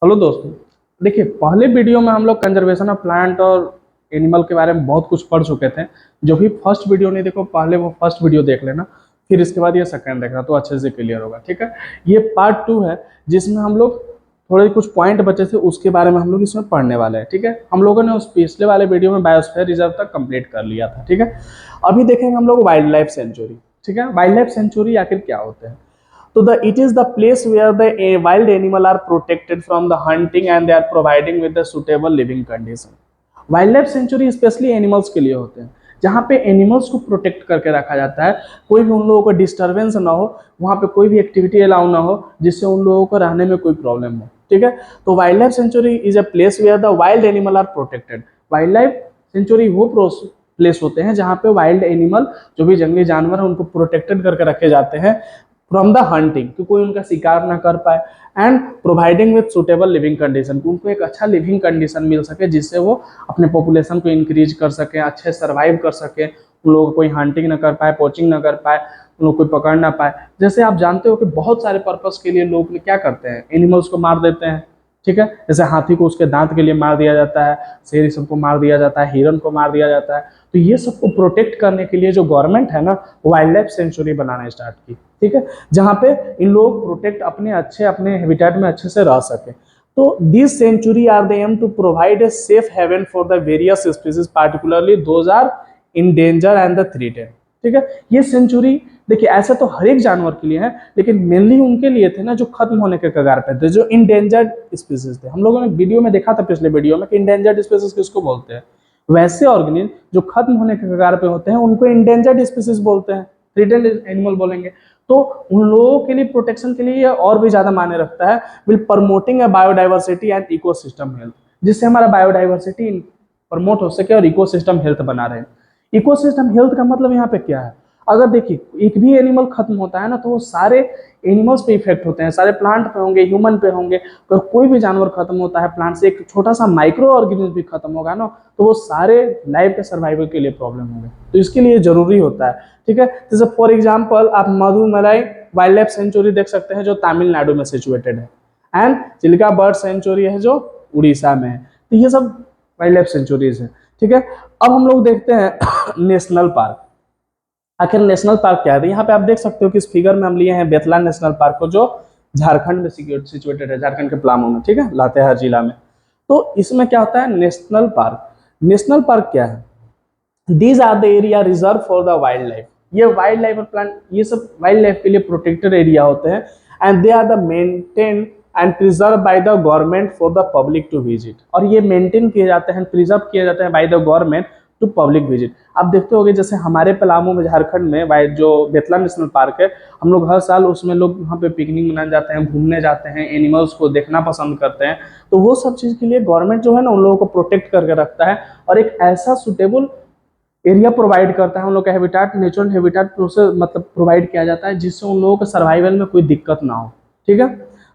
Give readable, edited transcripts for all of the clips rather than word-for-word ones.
Hello दोस्तों। देखिए, पहले वीडियो में हम लोग कंजर्वेशन ऑफ प्लांट और एनिमल के बारे में बहुत कुछ पढ़ चुके थे। जो भी फर्स्ट वीडियो नहीं देखो, पहले वो फर्स्ट वीडियो देख लेना, फिर इसके बाद ये सेकंड देखना तो अच्छे से क्लियर होगा। ठीक है, ये पार्ट 2 है जिसमें हम लोग थोड़े कुछ पॉइंट बचे थे उसके बारे में हम लोग इसमें पढ़ने वाले हैं। ठीक है, हम लोगों ने उस पिछले वाले वीडियो में बायोस्फीयर रिजर्व तक कंप्लीट कर लिया था। ठीक है, अभी देखेंगे हम लोग वाइल्ड लाइफ सेंचुरी। ठीक है, वाइल्ड लाइफ सेंचुरी आखिर क्या होते हैं? So it is the place where the wild animal are protected from the hunting and they are providing with the suitable living condition. Wild life sanctuary specially animals के लिए होते हैं, जहाँ पे एनिमल्स को प्रोटेक्ट करके रखा जाता है। कोई भी उन लोगों को डिस्टर्बेंस ना हो, वहाँ पे कोई भी एक्टिविटी अलाउ ना हो जिससे उन लोगों को रहने में कोई प्रॉब्लम हो। ठीक है, तो wildlife sanctuary is a place where the wild animal are protected. Wildlife sanctuary वो प्लेस होते हैं जहाँ पे वाइल्ड एनिमल, जो भी जंगली जानवर है, उनको प्रोटेक्टेड करके रखे जाते हैं फ्रॉम द हंटिंग, कि कोई उनका शिकार ना कर पाए, and providing with suitable living condition, उनको एक अच्छा लिविंग कंडीशन मिल सके जिससे वो अपने पॉपुलेशन को इंक्रीज कर सके, अच्छे सर्वाइव कर सके, उन लोगों को कोई हंटिंग ना कर पाए, पोचिंग ना कर पाए, उन लोग कोई पकड़ ना पाए। जैसे आप जानते हो कि बहुत सारे पर्पस के लिए लोग क्या करते हैं, एनिमल्स को मार देते हैं। ठीक है, जैसे हाथी को उसके दांत के लिए मार दिया जाता है, शेर सबको मार दिया जाता है, हिरन को मार दिया जाता है। तो ये सबको प्रोटेक्ट करने के लिए जो गवर्नमेंट है ना, वाइल्ड लाइफ सेंचुरी बनाना स्टार्ट की। ठीक है, जहाँ पे इन लोग प्रोटेक्ट अपने हैबिटेट में अच्छे से रह सके। तो this sanctuary are the aim to provide a safe haven for the various species, particularly those are in danger and the threatened. ठीक है, ये सेंचुरी देखिए ऐसा तो हर एक जानवर के लिए है, लेकिन मेनली उनके लिए थे ना जो खत्म होने के कगार पे थे, जो इंडेंजर्ड स्पीसीज थे। हम लोगों ने वीडियो में देखा था पिछले वीडियो में कि इंडेंजर्ड स्पीसीज किसको बोलते हैं। वैसे ऑर्गेनिज्म जो खत्म होने के कगार पे होते हैं उनको इंडेंजर्ड स्पीसीज बोलते हैं, थ्रेटेड एनिमल बोलेंगे। तो उन लोगों के लिए प्रोटेक्शन के लिए और भी ज्यादा मायने रखता है, will promoting A biodiversity and ecosystem health, जिससे हमारा बायोडाइवर्सिटी प्रमोट हो सके और इकोसिस्टम हेल्थ बना रहे। इकोसिस्टम हेल्थ का मतलब यहाँ पे क्या है? अगर देखिए एक भी एनिमल खत्म होता है ना तो वो सारे एनिमल्स पे इफेक्ट होते हैं, सारे प्लांट पे होंगे, ह्यूमन पे होंगे। तो कोई भी जानवर खत्म होता है प्लांट से, एक छोटा सा माइक्रो ऑर्गेनिज्म भी खत्म होगा ना, तो वो सारे लाइफ के सर्वाइवल के लिए प्रॉब्लम होंगे। तो इसके लिए जरूरी होता है। ठीक है, जैसे फॉर एग्जाम्पल आप मधुमलाई वाइल्ड लाइफ सेंचुरी देख सकते हैं जो तमिलनाडु में सिचुएटेड है, एंड चिल्का बर्ड सेंचुरी है जो उड़ीसा में है। तो ये सब वाइल्ड लाइफ सेंचुरीज है। ठीक है, अब हम लोग देखते हैं नेशनल पार्क। आखिर नेशनल पार्क क्या है? यहाँ पे आप देख सकते हो कि इस फिगर में हम लिए हैं बेतला नेशनल पार्क को, जो झारखंड में सिचुएटेड है, झारखंड के पलामू में। ठीक है, लातेहार जिला में। तो इसमें क्या होता है नेशनल पार्क? नेशनल पार्क क्या है? These are the area reserve for the wildlife. ये वाइल्ड लाइफ और प्लांट, ये सब वाइल्ड लाइफ के लिए प्रोटेक्टेड एरिया होते हैं, and they are the maintain and preserve by the government for the public to visit. और ये मेंटेन किए जाते हैं, प्रिजर्व किए जाते हैं by the government to public visit. आप देखते होंगे जैसे हमारे पलामू में, झारखंड में जो बेतला नेशनल पार्क है, हम लोग हर साल उसमें लोग वहाँ पे पिकनिक मनाने जाते हैं, घूमने जाते हैं, एनिमल्स को देखना पसंद करते हैं। तो वो सब चीज़ के लिए गवर्नमेंट जो है ना उन लोगों को प्रोटेक्ट करके रखता है और एक ऐसा सुटेबल एरिया प्रोवाइड करता है, उन लोग का हैबिटेट, नेचुरल हैबिटेट प्रोसेस मतलब प्रोवाइड किया जाता है जिससे उन लोगों के सर्वाइवल में कोई दिक्कत ना हो। ठीक है,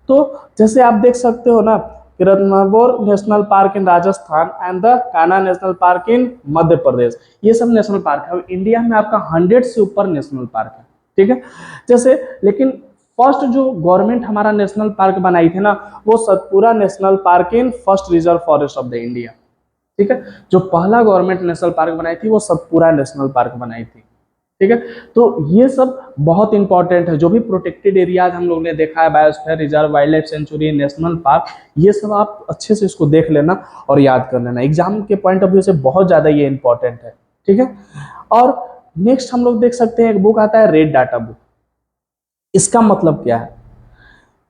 तो जैसे आप देख सकते हो ना, Ranthambore national park in Rajasthan and the Kanha national park in Madhya Pradesh, ये सब नेशनल पार्क है। इंडिया में आपका 100 से ऊपर नेशनल पार्क है। ठीक है, जैसे लेकिन फर्स्ट जो गवर्नमेंट हमारा नेशनल पार्क बनाई थी ना, वो Satpura national park in first reserve forest of the India. ठीक है, जो पहला गवर्नमेंट नेशनल पार्क बनाई थी वो सतपुरा नेशनल पार्क बनाई थी। ठीक है, तो ये सब बहुत इंपॉर्टेंट है। जो भी प्रोटेक्टेड एरियाज हम लोग ने देखा है, biosphere reserve, wild life sanctuary, national park, ये सब आप अच्छे से इसको देख लेना और याद कर लेना। एग्जाम के पॉइंट ऑफ व्यू से बहुत ज्यादा ये इंपॉर्टेंट है। ठीक है, और नेक्स्ट हम लोग देख सकते हैं एक बुक आता है रेड डाटा बुक। इसका मतलब क्या है?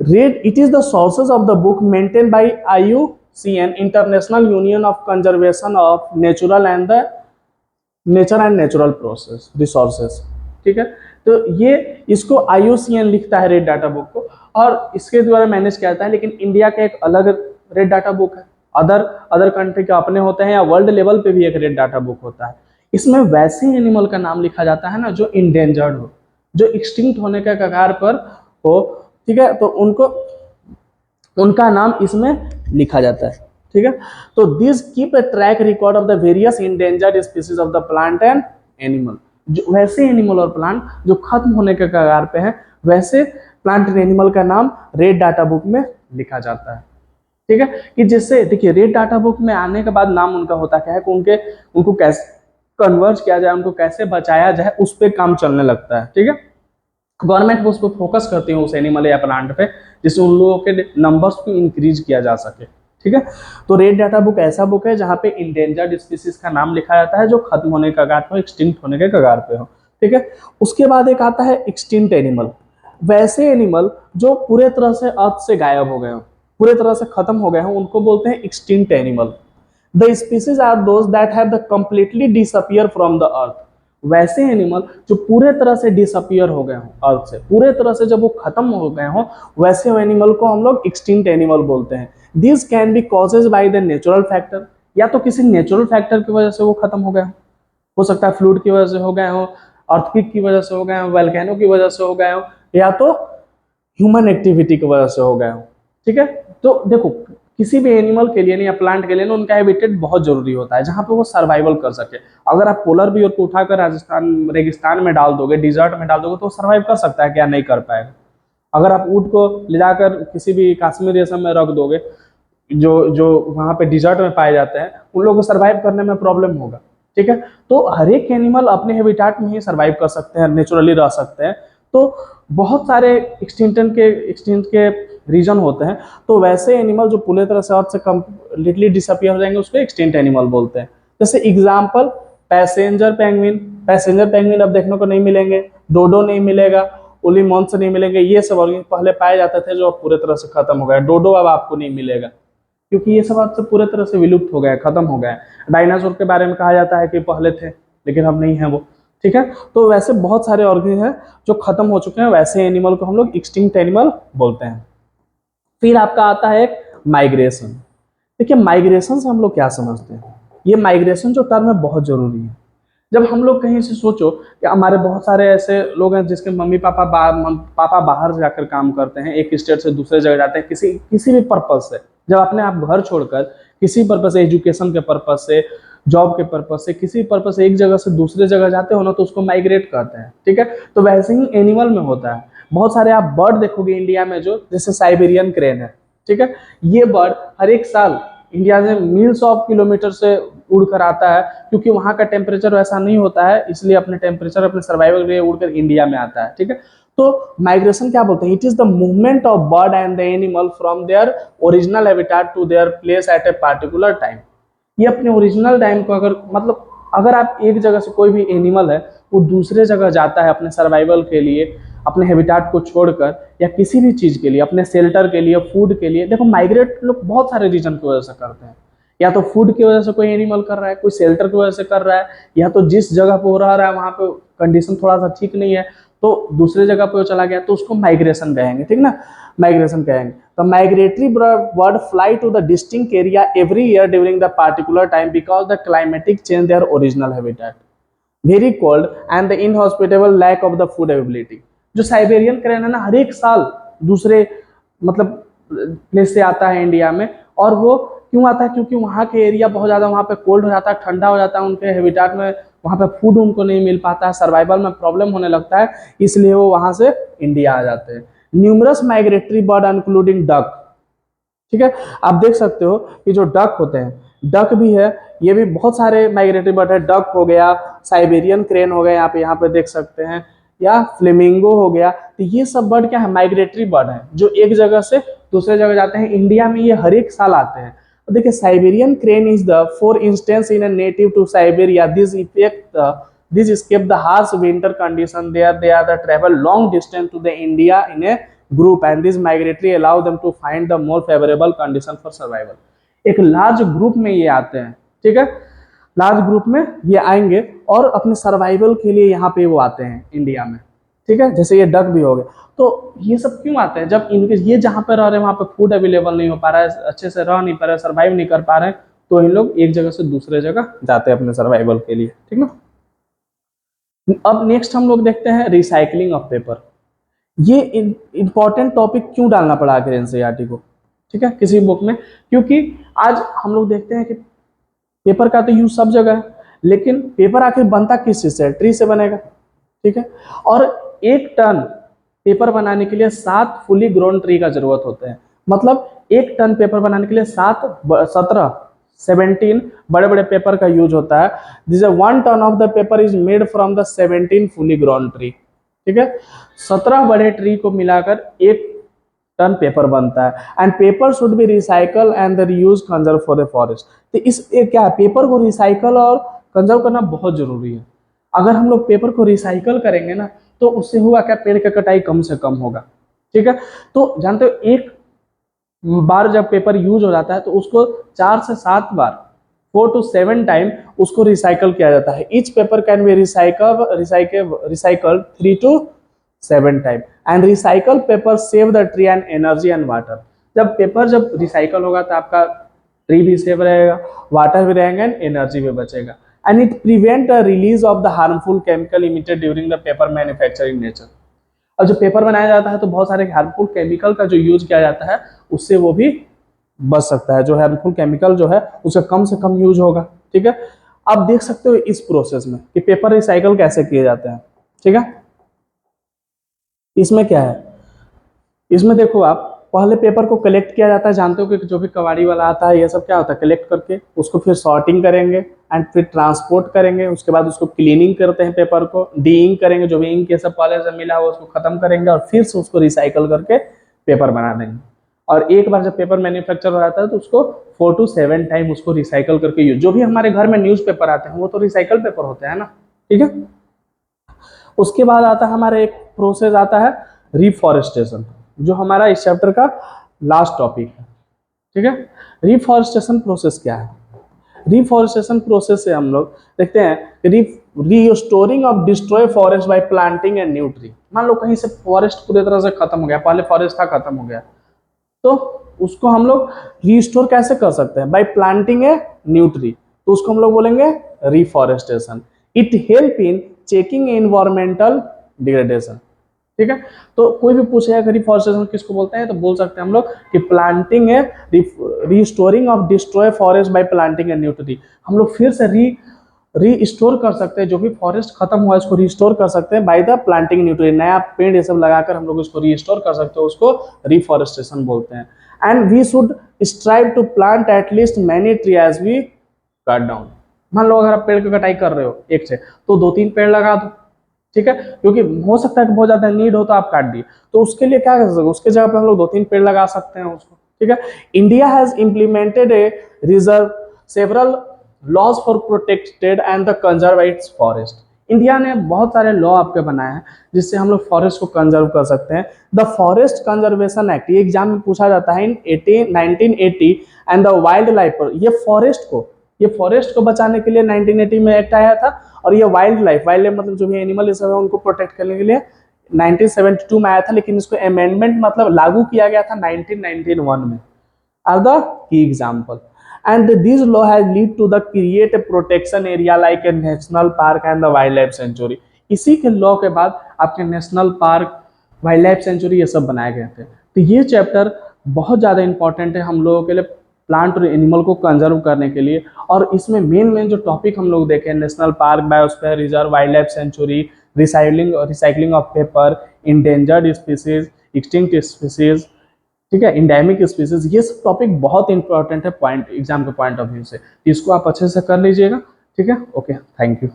Red, it is the sources of the book maintain by IUCN, international union of conservation of natural and the nature and natural process resources. ठीक है, तो ये इसको IUCN लिखता है रेड डाटा बुक को, और इसके द्वारा मैनेज किया जाता है। लेकिन इंडिया का एक अलग रेड डाटा बुक है, अदर कंट्री के अपने होते हैं, या वर्ल्ड लेवल पे भी एक रेड डाटा बुक होता है। इसमें वैसे एनिमल का नाम लिखा जाता है ना जो इंडेंजर्ड हो, जो एक्सटिंक्ट होने के कगार पर हो। ठीक है, तो उनका नाम इसमें लिखा जाता है। ठीक है, तो this keep a track record of the various endangered species of the plant and animal. जो वैसे एनिमल और प्लांट जो खत्म होने के कगार पे हैं, वैसे प्लांट एंड एनिमल का नाम रेड डाटा बुक में लिखा जाता है। ठीक है, कि जिससे देखिए रेड डाटा बुक में आने के बाद नाम उनका होता क्या है कि उनको कैसे कन्वर्ज किया जाए, उनको कैसे बचाया जाए, उस पर काम चलने लगता है। ठीक है, गवर्नमेंट उस पर फोकस करती है उस एनिमल या प्लांट पे, जिससे उन लोगों के नंबर्स को इंक्रीज किया जा सके। ठीक है, तो रेड डाटा बुक ऐसा बुक है जहाँ पे इंडेंजर्ड स्पीसीज का नाम लिखा जाता है जो खत्म होने के कगार पे हो, एक्सटिंक्ट होने के कगार पे हो। ठीक है, उसके बाद एक आता है एक्सटिंक्ट एनिमल, वैसे एनिमल जो पूरे तरह से अर्थ से गायब हो गए हो, पूरे तरह से खत्म हो गए हो, उनको बोलते हैं extinct animal. The species are those that have the completely disappear from the earth. वैसे एनिमल जो पूरे तरह से डिसअपियर हो गए हो अर्थ से, पूरे तरह से जब वो खत्म हो गए हो, वैसे एनिमल को हम लोग एक्सटिंक्ट एनिमल बोलते हैं। This can be causes by the natural factor, या तो किसी नेचुरल फैक्टर की वजह से वो खत्म हो गए हो सकता है फ्लूड की वजह से हो गए हो, अर्थक्वेक की वजह से हो गए हो, वोल्केनो की वजह से हो गए हो, या तो ह्यूमन एक्टिविटी की वजह से हो गए हो। ठीक है, तो देखो किसी भी एनिमल के लिए या प्लांट के लिए ना उनका हैबिटेट बहुत जरूरी होता है, जहाँ पे वो सर्वाइवल कर सके। अगर आप पोलर बियर को उठाकर राजस्थान रेगिस्तान में डाल दोगे, डिजर्ट में डाल दोगे, तो वो सर्वाइव कर सकता है क्या? नहीं कर पाएगा। अगर आप ऊँट को ले जाकर किसी भी कश्मीर रेशम में रख दोगे, जो जो वहाँ पे डिजर्ट में पाए जाते हैं, उन लोगों को सर्वाइव करने में प्रॉब्लम होगा। ठीक है, तो हर एक एनिमल अपने हैबिटेट में ही सर्वाइव कर सकते हैं, नेचुरली रह सकते हैं। तो बहुत सारे एक्सटिंक्ट के रीजन होते हैं, तो वैसे एनिमल जो पूरी तरह से अर्थ से कम्प्लीटली डिसअपियर हो जाएंगे उसको एक्सटिंक्ट एनिमल बोलते हैं। जैसे example passenger penguin, passenger penguin अब देखने को नहीं मिलेंगे, डोडो नहीं मिलेगा, ओलिमॉन्स नहीं मिलेंगे, ये सब ऑर्गेनिज पहले पाए जाते थे जो अब पूरे तरह से खत्म हो गए। डोडो अब आपको नहीं मिलेगा क्योंकि ये सब अब से पूरे तरह से विलुप्त हो गए, खत्म हो गए। डायनासोर के बारे में कहा जाता है कि पहले थे लेकिन अब नहीं है वो। ठीक है, तो वैसे बहुत सारे ऑर्गेनिज हैं जो खत्म हो चुके हैं, वैसे एनिमल को हम लोग एक्सटिंक्ट एनिमल बोलते हैं। फिर आपका आता है एक माइग्रेशन। देखिए माइग्रेशन से हम लोग क्या समझते हैं, ये माइग्रेशन जो टर्म है बहुत जरूरी है। जब हम लोग कहीं से सोचो कि हमारे बहुत सारे ऐसे लोग हैं जिसके मम्मी पापा बाहर जाकर काम करते हैं, एक स्टेट से दूसरे जगह जाते हैं किसी भी पर्पज से। जब अपने आप घर छोड़कर किसी पर्पज से, एजुकेशन के पर्पज से, जॉब के पर्पज से, किसी पर्पज से एक जगह से दूसरे जगह जाते हो ना, तो उसको माइग्रेट कहते हैं। ठीक है, तो वैसे ही एनिमल में होता है। बहुत सारे आप बर्ड देखोगे इंडिया में, जो जैसे साइबेरियन क्रेन है। ठीक है, ये बर्ड हर एक साल इंडिया से मील्स ऑफ किलोमीटर से उड़कर आता है, क्योंकि वहाँ का टेम्परेचर वैसा नहीं होता है, इसलिए अपने टेम्परेचर अपने सर्वाइवल के लिए उड़कर इंडिया में आता है। ठीक है, तो माइग्रेशन क्या बोलते हैं? It is the movement of bird and the animal from their original habitat to their place at a particular time. ये अपने ओरिजिनल टाइम को अगर आप एक जगह से, कोई भी एनिमल है वो दूसरे जगह जाता है अपने सर्वाइवल के लिए, अपने हैबिटेट को छोड़कर, या किसी भी चीज के लिए, अपने शेल्टर के लिए, फूड के लिए। देखो माइग्रेट लोग बहुत सारे रीजन की वजह से करते हैं, या तो फूड की वजह से कोई एनिमल कर रहा है, कोई शेल्टर की वजह से कर रहा है, या तो जिस जगह पे वो रह रहा है वहां पे कंडीशन थोड़ा सा ठीक नहीं है तो दूसरे जगह पे वो चला गया, तो उसको माइग्रेशन कहेंगे। ठीक ना, माइग्रेशन कहेंगे। तो migratory bird fly to the distinct area every year during the particular time because the climatic change their original habitat, very cold and the inhospitable lack of the food availability. जो Siberian crane है ना, हर एक साल दूसरे मतलब place से आता है इंडिया में, और वो क्यों आता है? क्योंकि वहाँ के एरिया बहुत ज़्यादा, वहाँ पे कोल्ड हो जाता है, ठंडा हो जाता है, उनके हैबिटेट में वहाँ पे फूड उनको नहीं मिल पाता है, सर्वाइवल में प्रॉब्लम होने लगता है, इसलिए वो वहाँ से इंडिया आ जाते हैं। Numerous migratory bird including duck. ठीक है, आप देख सकते हो कि जो डक होते हैं, डक भी है, ये भी बहुत सारे माइग्रेटरी बर्ड है। डक हो गया, साइबेरियन क्रेन हो गया, आप यहाँ पे देख सकते हैं, या फ्लेमिंगो हो गया। तो ये सब बर्ड क्या है? माइग्रेटरी बर्ड है जो एक जगह से दूसरे जगह जाते हैं। इंडिया में ये हर एक साल आते हैं। तो देखिए Siberian crane is the for instance in a native to Siberia, this escape the harsh winter condition there, they are the travel long distance to the India in a group, and this migratory allow them to find the more favorable condition for survival। एक large group में ये आते हैं। ठीक है, large group में ये आएंगे और अपने सर्वाइवल के लिए यहाँ पे वो आते हैं इंडिया में। ठीक है, जैसे ये डक भी हो गए। तो ये सब क्यों आते हैं? जब इनके ये जहाँ पे रह रहे हैं वहाँ पे फूड अवेलेबल नहीं हो पा रहा है, अच्छे से रह नहीं पा रहे, सर्वाइव नहीं कर पा रहे हैं, तो इन लोग एक जगह से दूसरे जगह जाते हैं अपने सर्वाइवल के लिए। ठीक ना, अब नेक्स्ट हम लोग देखते हैं रिसाइकलिंग ऑफ पेपर। ये इंपॉर्टेंट टॉपिक क्यों डालना पड़ा आखिर एनसीईआरटी को? ठीक है, किसी बुक में, क्योंकि आज हम लोग देखते हैं कि पेपर का तो यूज सब जगह है, लेकिन पेपर आखिर बनता किस चीज से? ट्री से बनेगा। ठीक है, और 1 टन पेपर बनाने के लिए 7 फुली ग्रोन ट्री का जरूरत होते हैं। मतलब 1 टन पेपर बनाने के लिए 17 बड़े बड़े पेपर का यूज होता है। This 1 ton of the paper is made from the 17 fully grown tree. ठीक है, 17 बड़े ट्री को मिलाकर 1 टन पेपर बनता है। And paper should be recycle and the reuse conserve for the forest. तो इस क्या पेपर को रिसाइकल और कंजर्व करना बहुत जरूरी है। अगर हम लोग पेपर को रिसाइकल करेंगे ना तो उससे हुआ क्या, पेड़ का कटाई कम से कम होगा। ठीक है, तो जानते हो एक बार जब पेपर यूज हो जाता है तो उसको 4 से 7 बार 4 to 7 टाइम उसको रिसाइकल किया जाता है। Each paper can be recycle 3 to 7 time and recycle paper save the tree and energy and water. जब रिसाइकल होगा तो आपका ट्री भी सेव रहेगा, वाटर भी रहेगा एंड एनर्जी भी बचेगा। And it prevent the release of the harmful chemical emitted during the paper manufacturing nature. और जब पेपर बनाया जाता है तो बहुत सारे हार्मफुल केमिकल का जो यूज किया जाता है उससे वो भी बच सकता है। जो हार्मफुल केमिकल जो है उसका कम से कम यूज होगा। ठीक है, आप देख सकते हो इस प्रोसेस में कि पेपर रिसाइकल कैसे किए जाते हैं। ठीक है, इसमें क्या है, इसमें देखो आप पहले पेपर को कलेक्ट किया जाता है। जानते हो कि जो भी कबाड़ी वाला आता है ये सब क्या होता है, कलेक्ट करके उसको फिर सॉर्टिंग करेंगे एंड फिर ट्रांसपोर्ट करेंगे। उसके बाद उसको क्लीनिंग करते हैं, पेपर को डी इंक करेंगे, जो भी इंक ये सब पहले से मिला हो उसको खत्म करेंगे और फिर से उसको रिसाइकल करके पेपर बना देंगे। और एक बार जब पेपर मैन्युफैक्चर हो जाता है तो उसको 4 to 7 टाइम उसको रिसाइकल करके यूज। जो भी हमारे घर में न्यूज पेपर आते हैं वो तो रिसाइकल पेपर होते हैं ना। ठीक है, उसके बाद आता है हमारा एक प्रोसेस आता है रिफॉरेस्टेशन, जो हमारा इस चैप्टर का लास्ट टॉपिक है। ठीक है, रिफॉरेस्टेशन प्रोसेस क्या है। रिफॉरेस्टेशन प्रोसेस से हम लोग देखते हैं restoring of destroy forest by planting a new tree. मान लो कहीं से फॉरेस्ट पूरी तरह से खत्म हो गया, पहले फॉरेस्ट था खत्म हो गया, तो उसको हम लोग रिस्टोर कैसे कर सकते हैं, bye planting a new tree. तो उसको हम लोग बोलेंगे reforestation. It help in checking environmental degradation. ठीक है, तो कोई भी पूछेगा कि रिफॉरेस्टेशन किसको बोलते हैं तो बोल सकते हैं हम लोग कि प्लांटिंग है restoring of destroy forest by planting a new tree. हम लोग फिर से रीस्टोर कर सकते हैं, जो भी फॉरेस्ट खत्म हुआ है उसको रिस्टोर कर सकते हैं by the planting new tree. नया पेड़ ये सब लगाकर हम लोग उसको रिस्टोर कर सकते हैं, उसको रिफॉरेस्टेशन बोलते हैं। And we should strive to plant at least many tree as we cut down. मान लो अगर आप पेड़ की कटाई कर रहे हो एक से, तो 2-3 पेड़ लगा दो। ठीक है, क्योंकि हो सकता है कि बहुत ज्यादा नीड हो तो आप काट दिए, तो उसके लिए क्या कर सकते हो, उसके जगह पे हम लोग 2-3 पेड़ लगा सकते हैं उसको। ठीक है, India has implemented a reserve several laws for protected and the conserve its forest. India ने बहुत सारे लॉ आपके बनाए हैं जिससे हम लोग फॉरेस्ट को कंजर्व कर सकते हैं। द फॉरेस्ट कंजर्वेशन एक्ट, ये एग्जाम में पूछा जाता है इन 1980। एंड द वाइल्ड लाइफ, ये फॉरेस्ट को बचाने के लिए 1980 में एक्ट आया था। और ये वाइल्ड लाइफ मतलब जो भी एनिमल ये सब है उनको प्रोटेक्ट करने के लिए 1972 में आया था, लेकिन इसको अमेंडमेंट मतलब लागू किया गया था 1991 में। Are the key example and this law has lead to the create a protection area like a national park and the wildlife sanctuary. इसी के लॉ के बाद आपके national park, wildlife sanctuary ये सब बनाए गए थे। तो ये चैप्टर बहुत ज़्यादा इंपॉर्टेंट है हम लोगों के लिए, प्लांट और एनिमल को कंजर्व करने के लिए। और इसमें मेन जो टॉपिक हम लोग देखें, national park, biosphere reserve, wild life sanctuary, recycling of paper, endangered species, extinct species, ठीक है, इंडेमिक स्पीसीज, ये सब टॉपिक बहुत इंपॉर्टेंट है पॉइंट एग्जाम के पॉइंट ऑफ व्यू से। इसको आप अच्छे से कर लीजिएगा। ठीक है, ओके, थैंक यू।